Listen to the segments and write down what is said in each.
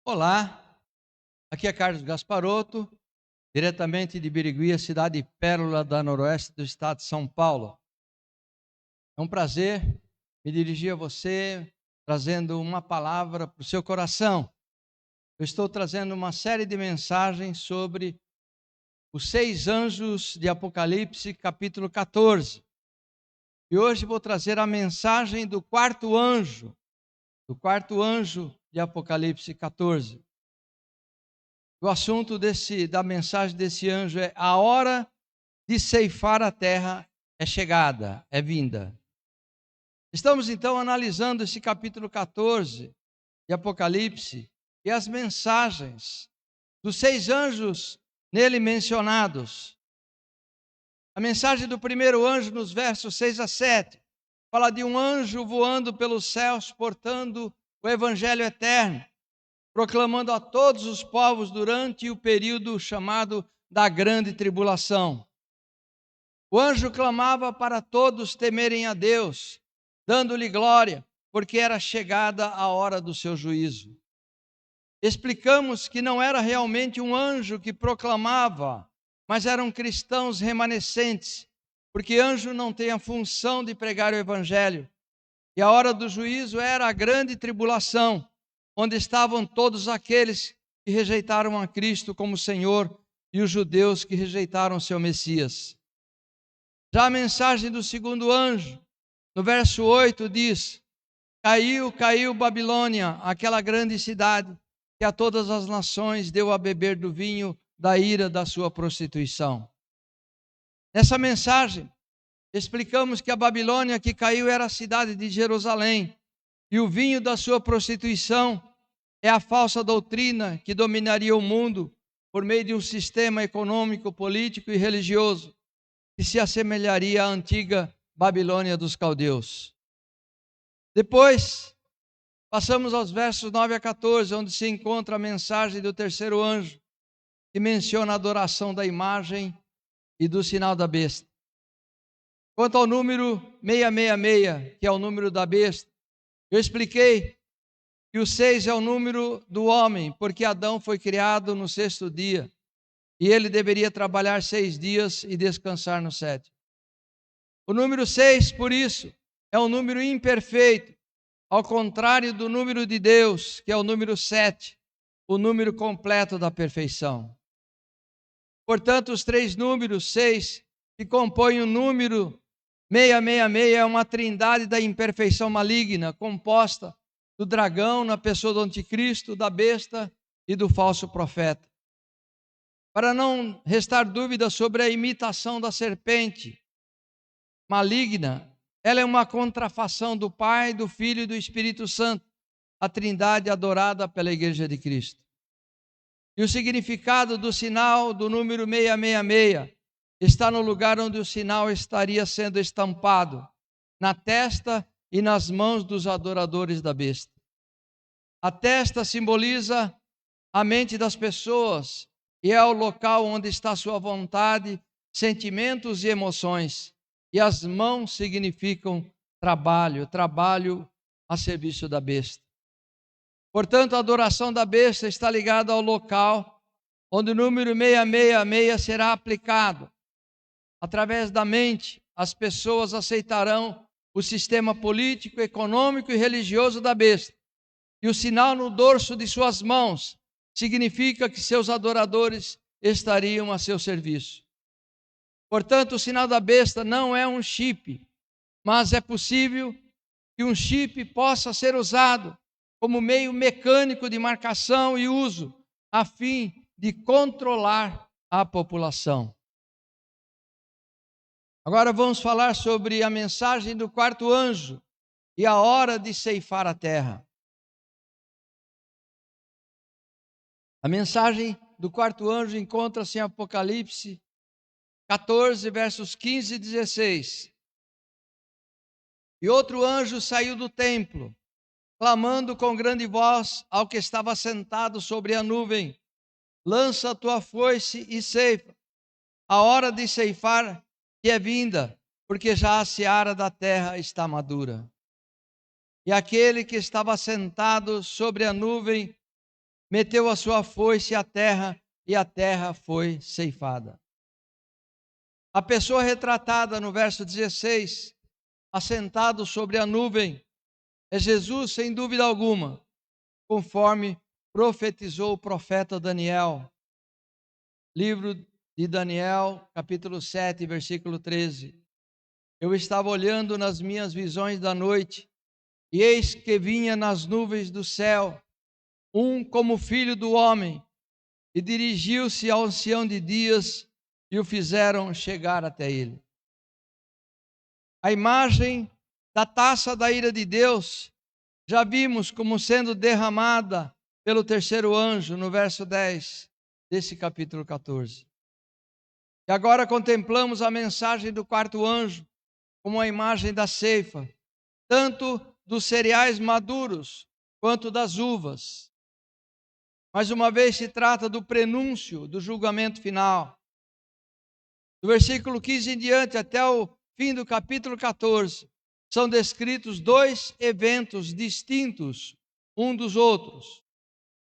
Olá, aqui é Carlos Gasparotto, diretamente de Birigui, a cidade pérola da noroeste do estado de São Paulo. É um prazer me dirigir a você, trazendo uma palavra para o seu coração. Eu estou trazendo uma série de mensagens sobre os 6 anjos de Apocalipse, capítulo 14. E hoje vou trazer a mensagem do quarto anjo de Apocalipse 14. O assunto da mensagem desse anjo é: a hora de ceifar a terra é chegada, é vinda. Estamos então analisando esse capítulo 14 de Apocalipse e as mensagens dos 6 anjos nele mencionados. A mensagem do primeiro anjo, nos versos 6 a 7, fala de um anjo voando pelos céus, portando o evangelho eterno, proclamando a todos os povos durante o período chamado da grande tribulação. O anjo clamava para todos temerem a Deus, dando-lhe glória, porque era chegada a hora do seu juízo. Explicamos que não era realmente um anjo que proclamava, mas eram cristãos remanescentes, porque anjo não tem a função de pregar o evangelho. E a hora do juízo era a grande tribulação, onde estavam todos aqueles que rejeitaram a Cristo como Senhor e os judeus que rejeitaram seu Messias. Já a mensagem do segundo anjo, no verso 8, diz: Caiu Babilônia, aquela grande cidade, que a todas as nações deu a beber do vinho da ira da sua prostituição. Nessa mensagem, explicamos que a Babilônia que caiu era a cidade de Jerusalém, e o vinho da sua prostituição é a falsa doutrina que dominaria o mundo por meio de um sistema econômico, político e religioso, que se assemelharia à antiga Babilônia dos caldeus. Depois, passamos aos versos 9 a 14, onde se encontra a mensagem do terceiro anjo, que menciona a adoração da imagem e do sinal da besta. Quanto ao número 666, que é o número da besta, eu expliquei que o 6 é o número do homem, porque Adão foi criado no 6º dia, e ele deveria trabalhar 6 dias e descansar no 7º. O número 6, por isso, é um número imperfeito, ao contrário do número de Deus, que é o número 7, o número completo da perfeição. Portanto, os 3 números 6, que compõem o número 666, é uma trindade da imperfeição maligna, composta do dragão na pessoa do anticristo, da besta e do falso profeta. Para não restar dúvida sobre a imitação da serpente maligna, ela é uma contrafação do Pai, do Filho e do Espírito Santo, a trindade adorada pela Igreja de Cristo. E o significado do sinal do número 666 está no lugar onde o sinal estaria sendo estampado, na testa e nas mãos dos adoradores da besta. A testa simboliza a mente das pessoas e é o local onde está sua vontade, sentimentos e emoções. E as mãos significam trabalho a serviço da besta. Portanto, a adoração da besta está ligada ao local onde o número 666 será aplicado. Através da mente, as pessoas aceitarão o sistema político, econômico e religioso da besta. E o sinal no dorso de suas mãos significa que seus adoradores estariam a seu serviço. Portanto, o sinal da besta não é um chip, mas é possível que um chip possa ser usado como meio mecânico de marcação e uso, a fim de controlar a população. Agora vamos falar sobre a mensagem do quarto anjo e a hora de ceifar a terra. A mensagem do quarto anjo encontra-se em Apocalipse 14, versos 15 e 16. E outro anjo saiu do templo, clamando com grande voz ao que estava sentado sobre a nuvem: lança a tua foice e ceifa, a hora de ceifar que é vinda, porque já a seara da terra está madura. E aquele que estava sentado sobre a nuvem meteu a sua foice à terra e a terra foi ceifada. A pessoa retratada no verso 16, assentado sobre a nuvem, é Jesus, sem dúvida alguma, conforme profetizou o profeta Daniel. Livro de Daniel, capítulo 7, versículo 13. Eu estava olhando nas minhas visões da noite, e eis que vinha nas nuvens do céu um como filho do homem, e dirigiu-se ao ancião de dias, e o fizeram chegar até ele. A imagem da taça da ira de Deus, já vimos como sendo derramada pelo terceiro anjo, no verso 10 desse capítulo 14. E agora contemplamos a mensagem do quarto anjo, como a imagem da ceifa, tanto dos cereais maduros, quanto das uvas. Mais uma vez se trata do prenúncio do julgamento final. Do versículo 15 em diante até o fim do capítulo 14, são descritos dois eventos distintos um dos outros.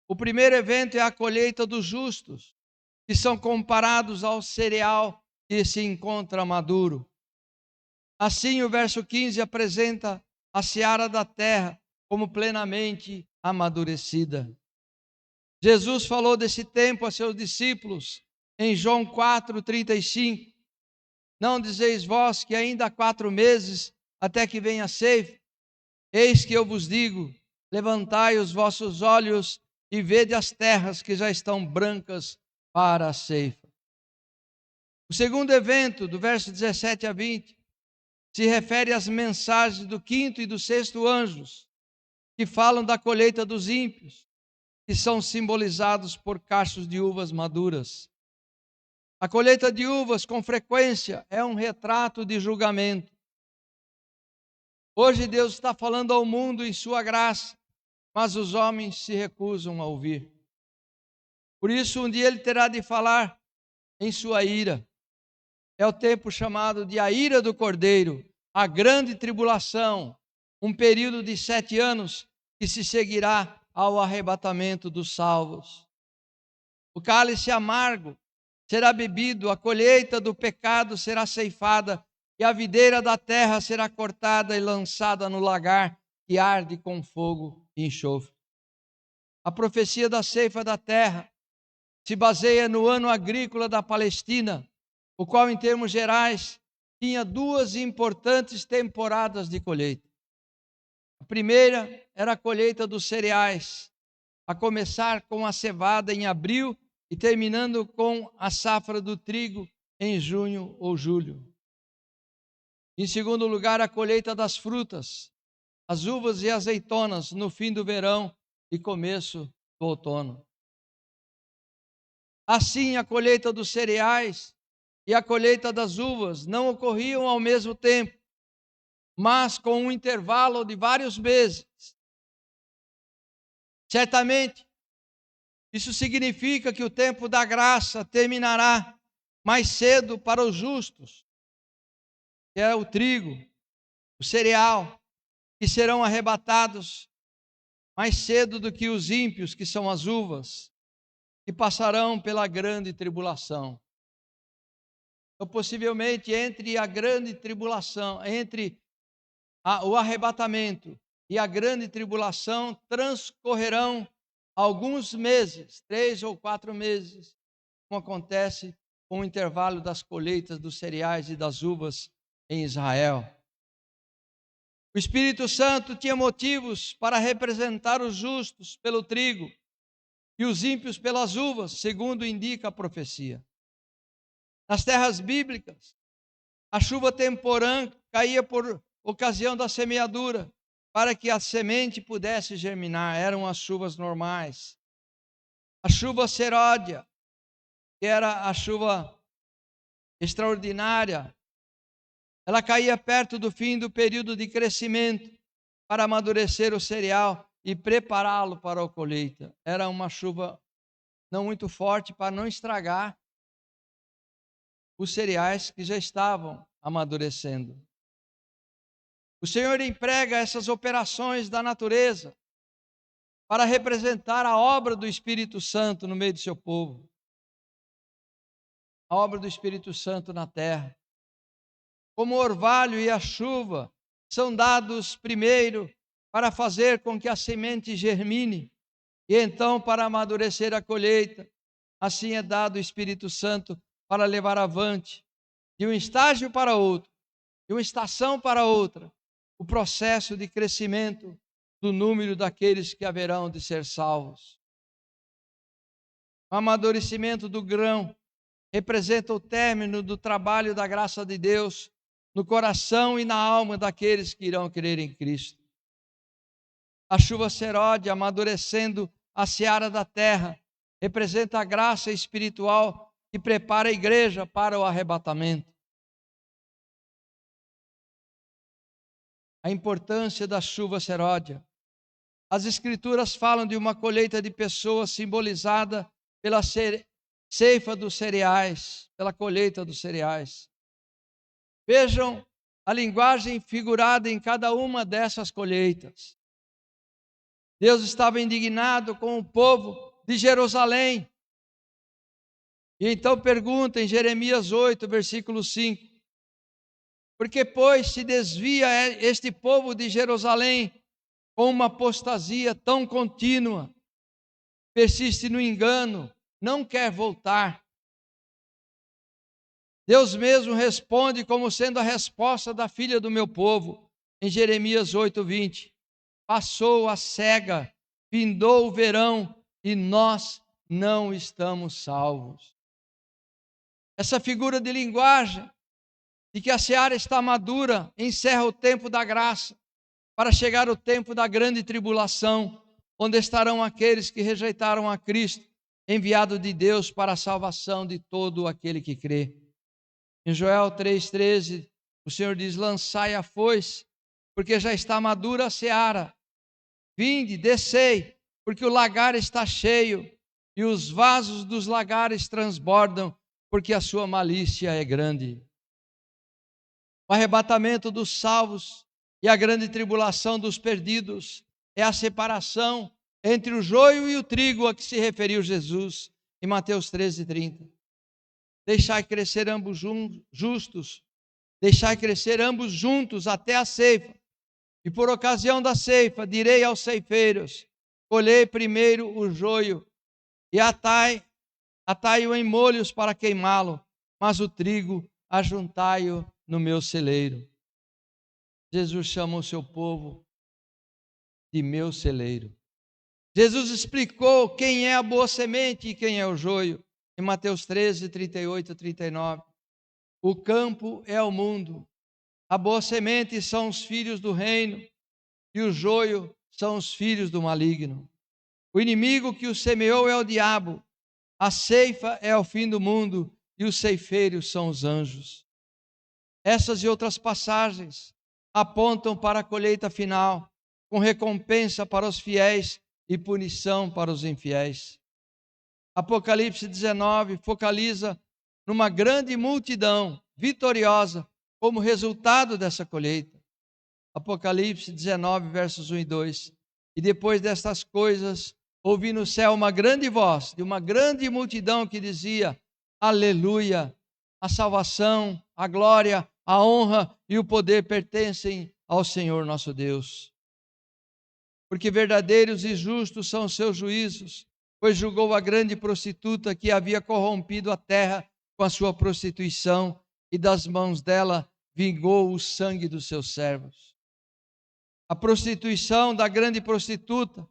O primeiro evento é a colheita dos justos, que são comparados ao cereal que se encontra maduro. Assim, o verso 15 apresenta a seara da terra como plenamente amadurecida. Jesus falou desse tempo a seus discípulos em João 4:35. Não dizeis vós que ainda há 4 meses até que venha a ceifa? Eis que eu vos digo, levantai os vossos olhos e vede as terras que já estão brancas para a ceifa. O segundo evento, do verso 17 a 20, se refere às mensagens do quinto e do sexto anjos, que falam da colheita dos ímpios, que são simbolizados por cachos de uvas maduras. A colheita de uvas, com frequência, é um retrato de julgamento. Hoje Deus está falando ao mundo em sua graça, mas os homens se recusam a ouvir. Por isso, um dia ele terá de falar em sua ira. É o tempo chamado de a ira do Cordeiro, a grande tribulação, um período de 7 anos que se seguirá ao arrebatamento dos salvos. O cálice amargo será bebido, a colheita do pecado será ceifada, e a videira da terra será cortada e lançada no lagar que arde com fogo e enxofre. A profecia da ceifa da terra se baseia no ano agrícola da Palestina, o qual, em termos gerais, tinha 2 importantes temporadas de colheita. A primeira era a colheita dos cereais, a começar com a cevada em abril e terminando com a safra do trigo em junho ou julho. Em segundo lugar, a colheita das frutas, as uvas e azeitonas no fim do verão e começo do outono. Assim, a colheita dos cereais e a colheita das uvas não ocorriam ao mesmo tempo, mas com um intervalo de vários meses. Certamente, isso significa que o tempo da graça terminará mais cedo para os justos, que é o trigo, o cereal, que serão arrebatados mais cedo do que os ímpios, que são as uvas, que passarão pela grande tribulação. Então, possivelmente, entre a grande tribulação, entre o arrebatamento e a grande tribulação, transcorrerão alguns meses, 3 ou 4 meses, como acontece com o intervalo das colheitas dos cereais e das uvas em Israel. O Espírito Santo tinha motivos para representar os justos pelo trigo e os ímpios pelas uvas, segundo indica a profecia. Nas terras bíblicas, a chuva temporã caía por ocasião da semeadura, para que a semente pudesse germinar. Eram as chuvas normais. A chuva seródia, que era a chuva extraordinária, ela caía perto do fim do período de crescimento, para amadurecer o cereal e prepará-lo para a colheita. Era uma chuva não muito forte para não estragar os cereais que já estavam amadurecendo. O Senhor emprega essas operações da natureza para representar a obra do Espírito Santo no meio do seu povo. A obra do Espírito Santo na terra. Como o orvalho e a chuva são dados primeiro para fazer com que a semente germine e então para amadurecer a colheita, assim é dado o Espírito Santo para levar avante, de um estágio para outro, de uma estação para outra, o processo de crescimento do número daqueles que haverão de ser salvos. O amadurecimento do grão representa o término do trabalho da graça de Deus no coração e na alma daqueles que irão crer em Cristo. A chuva seródia, amadurecendo a seara da terra, representa a graça espiritual que prepara a igreja para o arrebatamento. A importância da chuva seródia. As Escrituras falam de uma colheita de pessoas simbolizada pela ceifa dos cereais, pela colheita dos cereais. Vejam a linguagem figurada em cada uma dessas colheitas. Deus estava indignado com o povo de Jerusalém. E então pergunta em Jeremias 8, versículo 5: porque, pois, se desvia este povo de Jerusalém com uma apostasia tão contínua, persiste no engano, não quer voltar. Deus mesmo responde como sendo a resposta da filha do meu povo, em Jeremias 8, 20. Passou a cega, findou o verão e nós não estamos salvos. Essa figura de linguagem de que a seara está madura encerra o tempo da graça para chegar o tempo da grande tribulação, onde estarão aqueles que rejeitaram a Cristo, enviado de Deus para a salvação de todo aquele que crê. Em Joel 3,13, o Senhor diz: lançai a foice, porque já está madura a seara. Vinde, descei, porque o lagar está cheio, e os vasos dos lagares transbordam, porque a sua malícia é grande. O arrebatamento dos salvos e a grande tribulação dos perdidos é a separação entre o joio e o trigo a que se referiu Jesus em Mateus 13:30. Deixai crescer ambos justos, deixai crescer ambos juntos até a ceifa. E por ocasião da ceifa, direi aos ceifeiros: colhei primeiro o joio e atai-o em molhos para queimá-lo, mas o trigo ajuntai-o no meu celeiro. Jesus chama o seu povo de meu celeiro. Jesus explicou quem é a boa semente e quem é o joio, em Mateus 13, 38 a 39. O campo é o mundo. A boa semente são os filhos do reino e o joio são os filhos do maligno. O inimigo que o semeou é o diabo. A ceifa é o fim do mundo e os ceifeiros são os anjos. Essas e outras passagens apontam para a colheita final, com recompensa para os fiéis e punição para os infiéis. Apocalipse 19 focaliza numa grande multidão vitoriosa como resultado dessa colheita. Apocalipse 19, versos 1 e 2. E depois destas coisas, ouvi no céu uma grande voz de uma grande multidão que dizia: aleluia, a salvação, a glória, a honra e o poder pertencem ao Senhor nosso Deus. Porque verdadeiros e justos são os seus juízos, pois julgou a grande prostituta que havia corrompido a terra com a sua prostituição, e das mãos dela vingou o sangue dos seus servos. A prostituição da grande prostituta,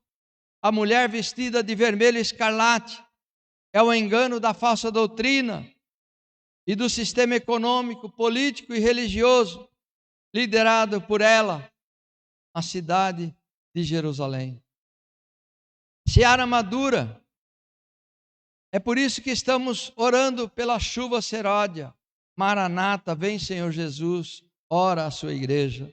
a mulher vestida de vermelho escarlate, é o engano da falsa doutrina e do sistema econômico, político e religioso, liderado por ela, a cidade de Jerusalém. Seara madura. É por isso que estamos orando pela chuva seródia. Maranata, vem Senhor Jesus, ora a sua igreja.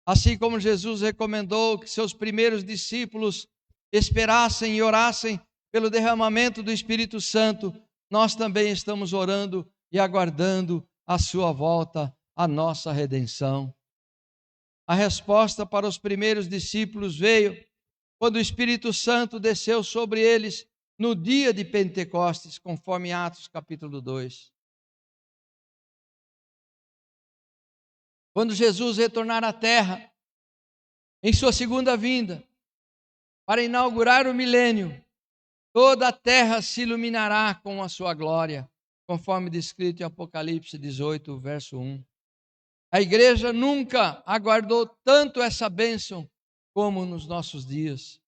Assim como Jesus recomendou que seus primeiros discípulos esperassem e orassem pelo derramamento do Espírito Santo, nós também estamos orando e aguardando a sua volta, a nossa redenção. A resposta para os primeiros discípulos veio quando o Espírito Santo desceu sobre eles no dia de Pentecostes, conforme Atos capítulo 2. Quando Jesus retornar à terra, em sua segunda vinda, para inaugurar o milênio, toda a terra se iluminará com a sua glória, conforme descrito em Apocalipse 18, verso 1. A igreja nunca aguardou tanto essa bênção como nos nossos dias.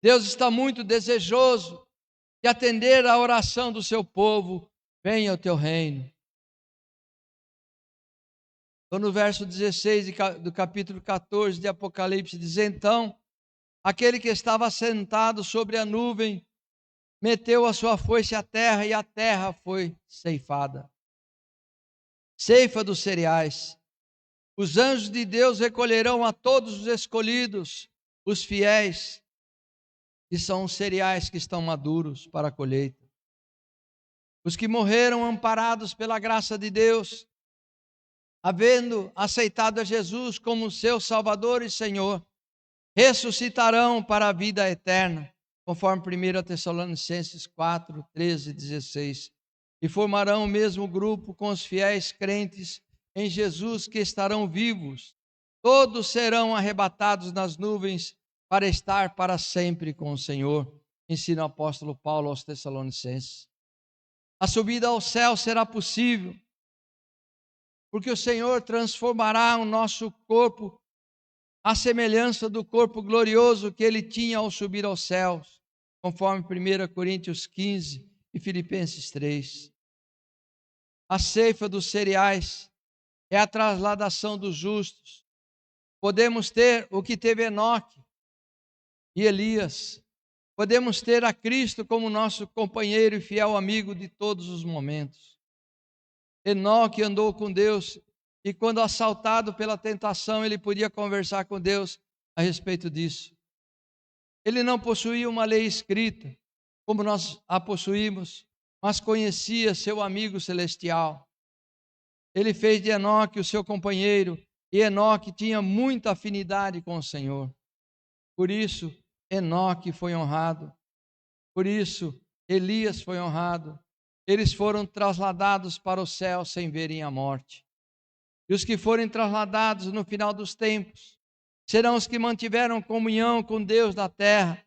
Deus está muito desejoso de atender à oração do seu povo. Venha o teu reino. Então, no verso 16 do capítulo 14 de Apocalipse, diz: então, aquele que estava sentado sobre a nuvem meteu a sua foice à terra, e a terra foi ceifada. Ceifa dos cereais. Os anjos de Deus recolherão a todos os escolhidos, os fiéis, que são os cereais que estão maduros para a colheita. Os que morreram amparados pela graça de Deus, havendo aceitado a Jesus como seu Salvador e Senhor, ressuscitarão para a vida eterna, conforme 1 Tessalonicenses 4, 13 e 16, e formarão o mesmo grupo com os fiéis crentes em Jesus que estarão vivos. Todos serão arrebatados nas nuvens para estar para sempre com o Senhor, ensina o apóstolo Paulo aos Tessalonicenses. A subida ao céu será possível, porque o Senhor transformará o nosso corpo à semelhança do corpo glorioso que ele tinha ao subir aos céus, conforme 1 Coríntios 15 e Filipenses 3. A ceifa dos cereais é a trasladação dos justos. Podemos ter o que teve Enoque e Elias. Podemos ter a Cristo como nosso companheiro e fiel amigo de todos os momentos. Enoque andou com Deus e, quando assaltado pela tentação, ele podia conversar com Deus a respeito disso. Ele não possuía uma lei escrita, como nós a possuímos, mas conhecia seu amigo celestial. Ele fez de Enoque o seu companheiro, e Enoque tinha muita afinidade com o Senhor. Por isso, Enoque foi honrado. Por isso, Elias foi honrado. Eles foram trasladados para o céu sem verem a morte. E os que forem trasladados no final dos tempos serão os que mantiveram comunhão com Deus na terra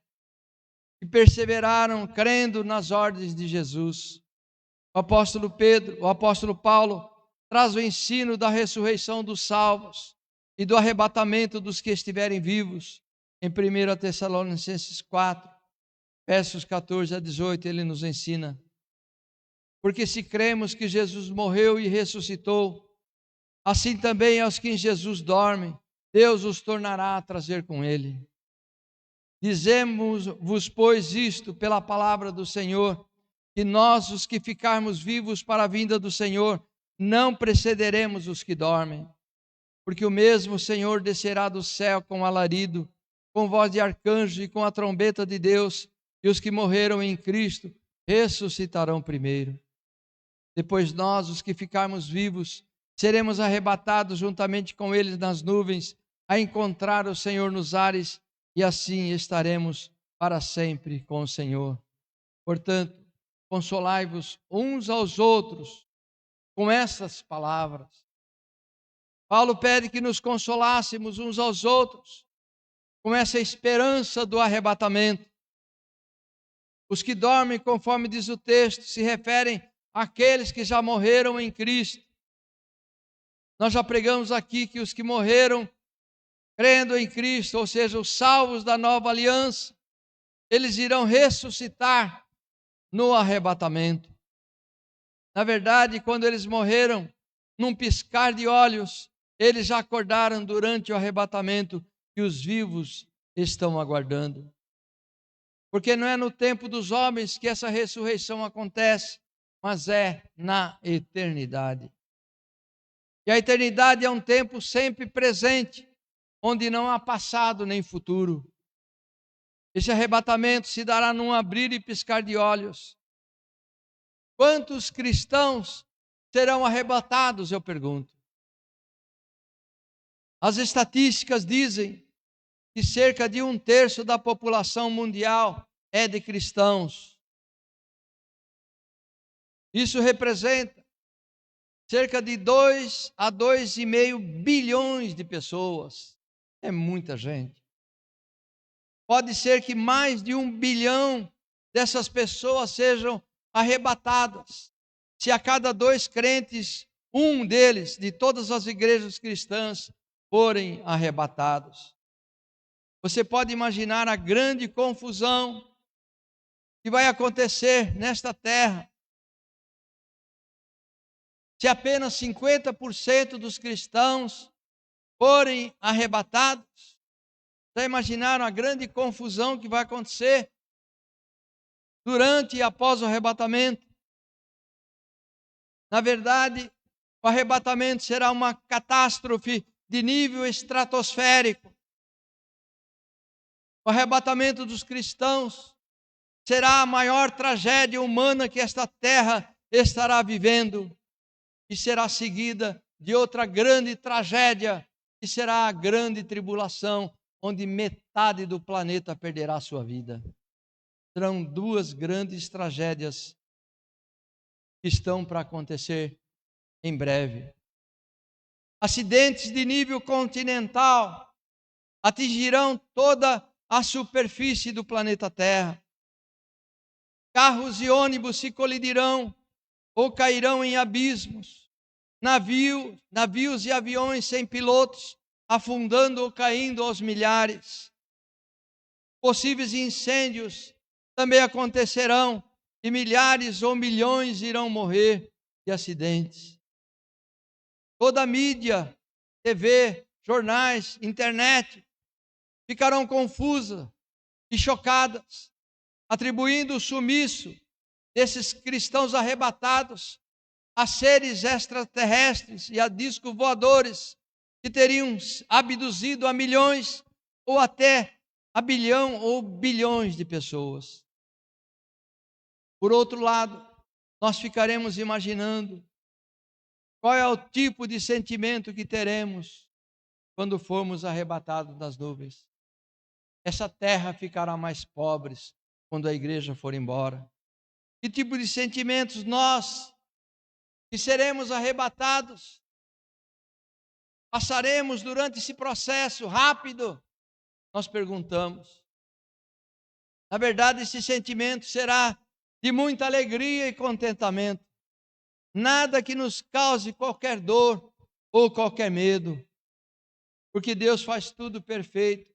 e perseveraram crendo nas ordens de Jesus. O apóstolo Paulo traz o ensino da ressurreição dos salvos e do arrebatamento dos que estiverem vivos. Em 1 Tessalonicenses 4, versos 14 a 18, ele nos ensina: porque se cremos que Jesus morreu e ressuscitou, assim também aos que em Jesus dormem, Deus os tornará a trazer com ele. Dizemos-vos, pois, isto pela palavra do Senhor, que nós, os que ficarmos vivos para a vinda do Senhor, não precederemos os que dormem. Porque o mesmo Senhor descerá do céu com alarido, com voz de arcanjo e com a trombeta de Deus, e os que morreram em Cristo ressuscitarão primeiro. Depois nós, os que ficarmos vivos, seremos arrebatados juntamente com eles nas nuvens, a encontrar o Senhor nos ares, e assim estaremos para sempre com o Senhor. Portanto, consolai-vos uns aos outros com essas palavras. Paulo pede que nos consolássemos uns aos outros com essa esperança do arrebatamento. Os que dormem, conforme diz o texto, se referem àqueles que já morreram em Cristo. Nós já pregamos aqui que os que morreram crendo em Cristo, ou seja, os salvos da nova aliança, eles irão ressuscitar no arrebatamento. Na verdade, quando eles morreram, num piscar de olhos, eles já acordaram durante o arrebatamento que os vivos estão aguardando. Porque não é no tempo dos homens que essa ressurreição acontece, mas é na eternidade. E a eternidade é um tempo sempre presente, onde não há passado nem futuro. Esse arrebatamento se dará num abrir e piscar de olhos. Quantos cristãos serão arrebatados, eu pergunto? As estatísticas dizem que cerca de 1/3 da população mundial é de cristãos. Isso representa cerca de 2 a 2,5 bilhões de pessoas. É muita gente. Pode ser que mais de 1 bilhão dessas pessoas sejam arrebatadas. Se a cada 2 crentes, um deles, de todas as igrejas cristãs, forem arrebatados. Você pode imaginar a grande confusão que vai acontecer nesta terra se apenas 50% dos cristãos forem arrebatados. Já imaginaram a grande confusão que vai acontecer durante e após o arrebatamento? Na verdade, o arrebatamento será uma catástrofe de nível estratosférico. O arrebatamento dos cristãos será a maior tragédia humana que esta terra estará vivendo, e será seguida de outra grande tragédia, que será a grande tribulação, onde metade do planeta perderá sua vida. Serão 2 grandes tragédias que estão para acontecer em breve. Acidentes de nível continental atingirão toda a superfície do planeta Terra. Carros e ônibus se colidirão ou cairão em abismos. Navios e aviões sem pilotos afundando ou caindo aos milhares. Possíveis incêndios também acontecerão e milhares ou milhões irão morrer de acidentes. Toda a mídia, TV, jornais, internet ficarão confusas e chocadas, atribuindo o sumiço desses cristãos arrebatados a seres extraterrestres e a discos voadores que teriam abduzido a milhões ou até a bilhão ou bilhões de pessoas. Por outro lado, nós ficaremos imaginando qual é o tipo de sentimento que teremos quando formos arrebatados das nuvens. Essa terra ficará mais pobre quando a igreja for embora. Que tipo de sentimentos nós, que seremos arrebatados, passaremos durante esse processo rápido? Nós perguntamos. Na verdade, esse sentimento será de muita alegria e contentamento. Nada que nos cause qualquer dor ou qualquer medo, porque Deus faz tudo perfeito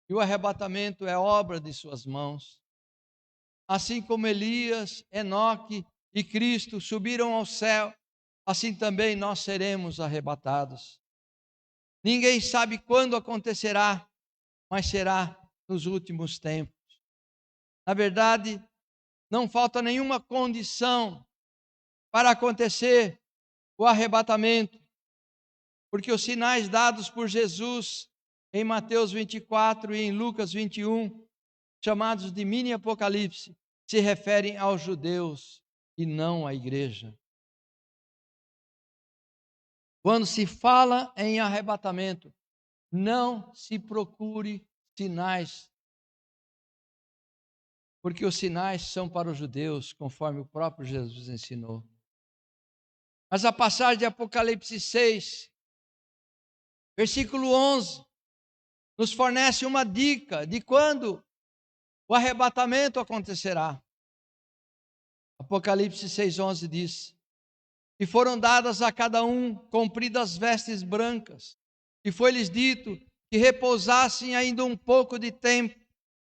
e o arrebatamento é obra de suas mãos. Assim como Elias, Enoque e Cristo subiram ao céu, assim também nós seremos arrebatados. Ninguém sabe quando acontecerá, mas será nos últimos tempos. Na verdade, não falta nenhuma condição para acontecer o arrebatamento, porque os sinais dados por Jesus em Mateus 24 e em Lucas 21, chamados de mini apocalipse, se referem aos judeus e não à igreja. Quando se fala em arrebatamento, não se procure sinais, porque os sinais são para os judeus, conforme o próprio Jesus ensinou. Mas a passagem de Apocalipse 6, versículo 11, nos fornece uma dica de quando o arrebatamento acontecerá. Apocalipse 6,11 diz: e foram dadas a cada um compridas vestes brancas, e foi-lhes dito que repousassem ainda um pouco de tempo,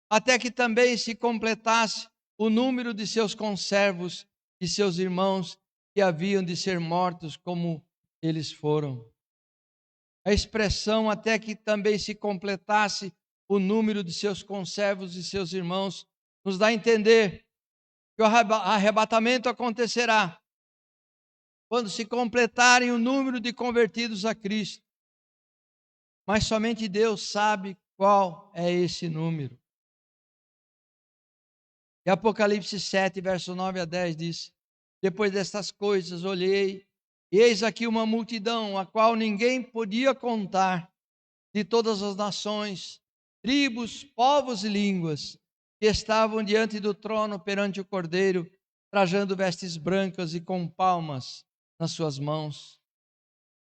até que também se completasse o número de seus conservos e seus irmãos que haviam de ser mortos como eles foram. A expressão até que também se completasse o número de seus conservos e seus irmãos nos dá a entender que o arrebatamento acontecerá quando se completarem o número de convertidos a Cristo. Mas somente Deus sabe qual é esse número. E Apocalipse 7, verso 9 a 10 diz: depois destas coisas olhei, e eis aqui uma multidão, a qual ninguém podia contar, de todas as nações, tribos, povos e línguas, que estavam diante do trono perante o Cordeiro, trajando vestes brancas e com palmas nas suas mãos.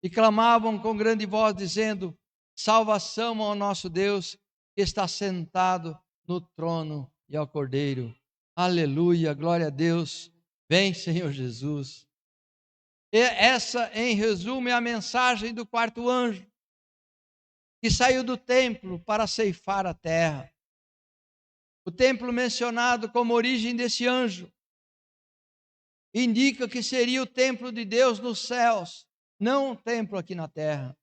E clamavam com grande voz, dizendo: salvação ao nosso Deus, que está sentado no trono, e ao Cordeiro. Aleluia, glória a Deus. Vem, Senhor Jesus. E essa, em resumo, é a mensagem do quarto anjo, que saiu do templo para ceifar a terra. O templo mencionado como origem desse anjo indica que seria o templo de Deus nos céus, não um templo aqui na terra.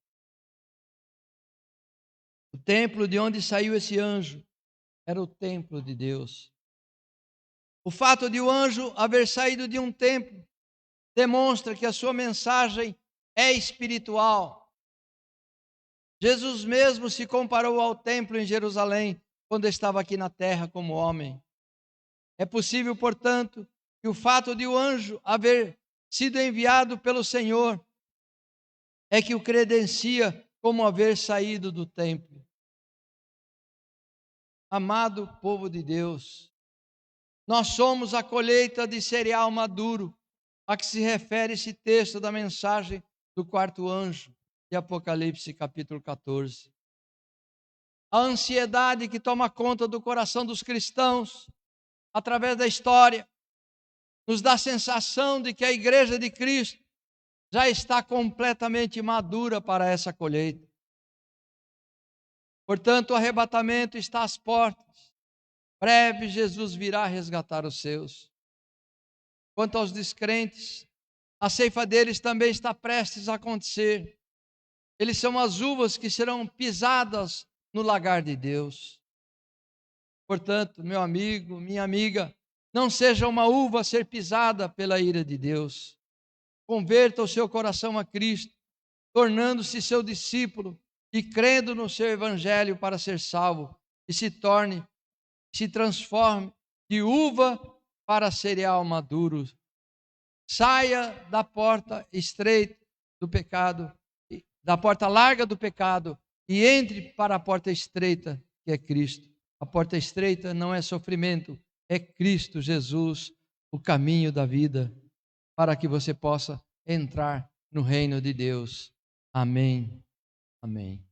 O templo de onde saiu esse anjo era o templo de Deus. O fato de o anjo haver saído de um templo demonstra que a sua mensagem é espiritual. Jesus mesmo se comparou ao templo em Jerusalém quando estava aqui na terra como homem. É possível, portanto, que o fato de o anjo haver sido enviado pelo Senhor é que o credencia como haver saído do templo. Amado povo de Deus, nós somos a colheita de cereal maduro, a que se refere esse texto da mensagem do quarto anjo de Apocalipse capítulo 14. A ansiedade que toma conta do coração dos cristãos através da história nos dá a sensação de que a igreja de Cristo já está completamente madura para essa colheita. Portanto, o arrebatamento está às portas. Breve Jesus virá resgatar os seus. Quanto aos descrentes, a ceifa deles também está prestes a acontecer. Eles são as uvas que serão pisadas no lagar de Deus. Portanto, meu amigo, minha amiga, não seja uma uva a ser pisada pela ira de Deus. Converta o seu coração a Cristo, tornando-se seu discípulo e crendo no seu evangelho para ser salvo, e se transforme de uva para cereal maduro. Saia da porta estreita do pecado, da porta larga do pecado, e entre para a porta estreita, que é Cristo. A porta estreita não é sofrimento, é Cristo Jesus, o caminho da vida, para que você possa entrar no reino de Deus. Amém. Amém.